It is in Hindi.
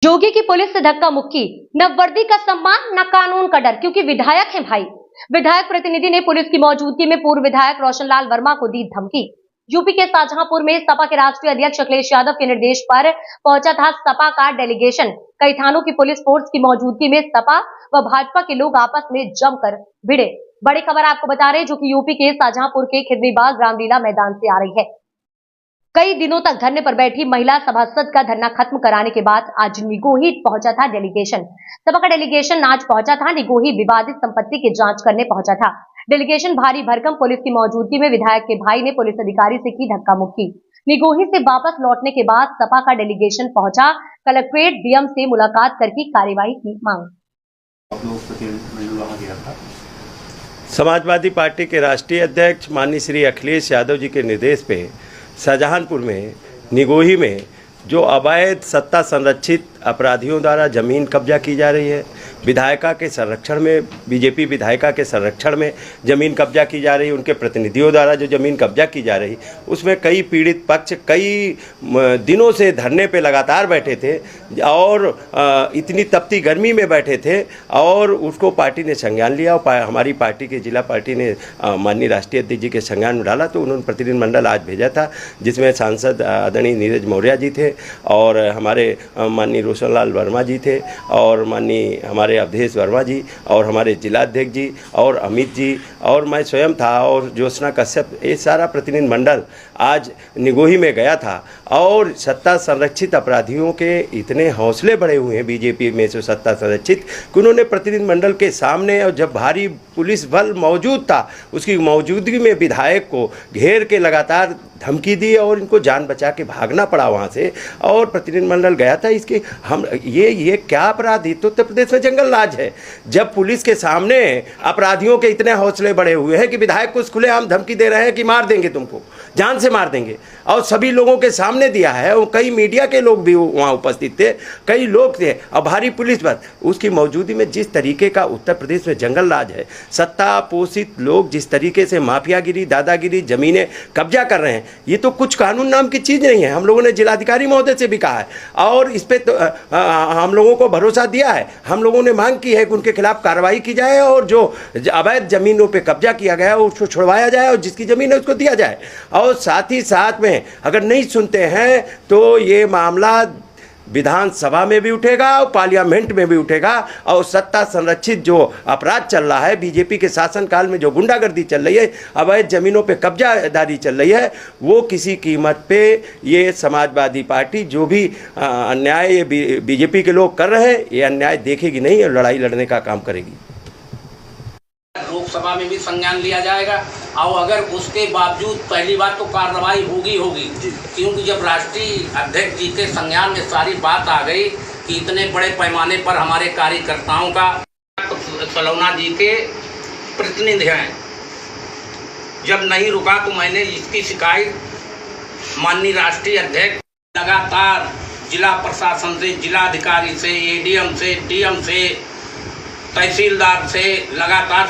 योगी की पुलिस से धक्का मुक्की, न वर्दी का सम्मान न कानून का डर, क्योंकि विधायक है भाई। विधायक प्रतिनिधि ने पुलिस की मौजूदगी में पूर्व विधायक रोशनलाल वर्मा को दी धमकी। यूपी के शाहजहांपुर में सपा के राष्ट्रीय अध्यक्ष अखिलेश यादव के निर्देश पर पहुंचा था सपा का डेलीगेशन। कई थानों की पुलिस फोर्स की मौजूदगी में सपा व भाजपा के लोग आपस में जमकर भिड़े। बड़ी खबर आपको बता रहे जो कि यूपी के शाहजहांपुर के खिदनीबाग रामलीला मैदान से आ रही है। कई दिनों तक धरने पर बैठी महिला सभासद का धरना खत्म कराने के बाद आज निगोही पहुंचा था डेलीगेशन। सपा का डेलीगेशन आज पहुंचा था निगोही, विवादित संपत्ति की जांच करने पहुंचा था। डेलीगेशन भारी भरकम पुलिस की मौजूदगी में विधायक के भाई ने पुलिस अधिकारी से की धक्का मुक्की। निगोही से वापस लौटने के बाद सपा का डेलीगेशन पहुंचा कलेक्ट्रेट डीएम से मुलाकात करके कार्यवाही की मांग। समाजवादी पार्टी के राष्ट्रीय अध्यक्ष माननीय श्री अखिलेश यादव जी के निर्देश पे शाहजहांपुर में निगोही में जो अवैध सत्ता संरक्षित अपराधियों द्वारा जमीन कब्जा की जा रही है, विधायिका के संरक्षण में, बीजेपी विधायिका के संरक्षण में जमीन कब्जा की जा रही है, उनके प्रतिनिधियों द्वारा जो जमीन कब्जा की जा रही, उसमें कई पीड़ित पक्ष कई दिनों से धरने पे लगातार बैठे थे और इतनी तपती गर्मी में बैठे थे और उसको पार्टी ने संज्ञान लिया और हमारी पार्टी के जिला पार्टी ने माननीय राष्ट्रीय अध्यक्ष जी के संज्ञान में डाला। तो उन्होंने प्रतिनिधिमंडल आज भेजा था जिसमें सांसद आदरणीय नीरज मौर्य जी थे और हमारे माननीय रोशनलाल वर्मा जी थे और माननीय हमारे अवधेश वर्मा जी और हमारे जिलाध्यक्ष जी और अमित जी और मैं स्वयं था और ज्योत्सना कश्यप, ये सारा प्रतिनिधिमंडल आज निगोही में गया था। और सत्ता संरक्षित अपराधियों के इतने हौसले बढ़े हुए हैं बीजेपी में से सत्ता संरक्षित कि उन्होंने प्रतिनिधिमंडल के सामने और जब भारी पुलिस बल मौजूद था उसकी मौजूदगी में विधायक को घेर के लगातार धमकी दी और इनको जान बचा के भागना पड़ा वहाँ से और प्रतिनिधिमंडल गया था। इसके हम ये क्या अपराध है? तो उत्तर प्रदेश में जंगल राज है। जब पुलिस के सामने अपराधियों के इतने हौसले बढ़े हुए हैं कि विधायक को खुलेआम धमकी दे रहे हैं कि मार देंगे तुमको, जान से मार देंगे, और सभी लोगों के सामने दिया है और कई मीडिया के लोग भी वहाँ उपस्थित थे, कई लोग थे और भारी पुलिस बल, उसकी मौजूदगी में जिस तरीके का उत्तर प्रदेश में जंगल राज है, सत्ता पोषित लोग जिस तरीके से माफियागिरी दादागिरी जमीनें कब्जा कर रहे हैं, ये तो कुछ कानून नाम की चीज़ नहीं है। हम लोगों ने जिलाधिकारी महोदय से भी कहा है और इस पर तो हम लोगों को भरोसा दिया है। हम लोगों ने मांग की है कि उनके खिलाफ कार्रवाई की जाए और जो अवैध जमीनों पे कब्जा किया गया है उसको छुड़वाया जाए और जिसकी ज़मीन है उसको दिया जाए। और साथ ही साथ में अगर नहीं सुनते हैं तो ये मामला विधानसभा में भी उठेगा और पार्लियामेंट में भी उठेगा और सत्ता संरक्षित जो अपराध चल रहा है, बीजेपी के शासनकाल में जो गुंडागर्दी चल रही है, अवैध जमीनों पे कब्जादारी चल रही है, वो किसी कीमत पे ये समाजवादी पार्टी जो भी अन्याय ये बीजेपी के लोग कर रहे हैं, ये अन्याय देखेगी नहीं और लड़ाई लड़ने का काम करेगी। लोकसभा में भी संज्ञान लिया जाएगा और अगर उसके बावजूद पहली बात तो कार्रवाई होगी क्योंकि जब राष्ट्रीय अध्यक्ष जी के संज्ञान में सारी बात आ गई कि इतने बड़े पैमाने पर हमारे कार्यकर्ताओं का सलौना जी के प्रतिनिधि हैं, जब नहीं रुका तो मैंने इसकी शिकायत माननीय राष्ट्रीय अध्यक्ष लगातार जिला प्रशासन से, जिलाधिकारी से, एडीएम से, डीएम से, तहसीलदार से लगातार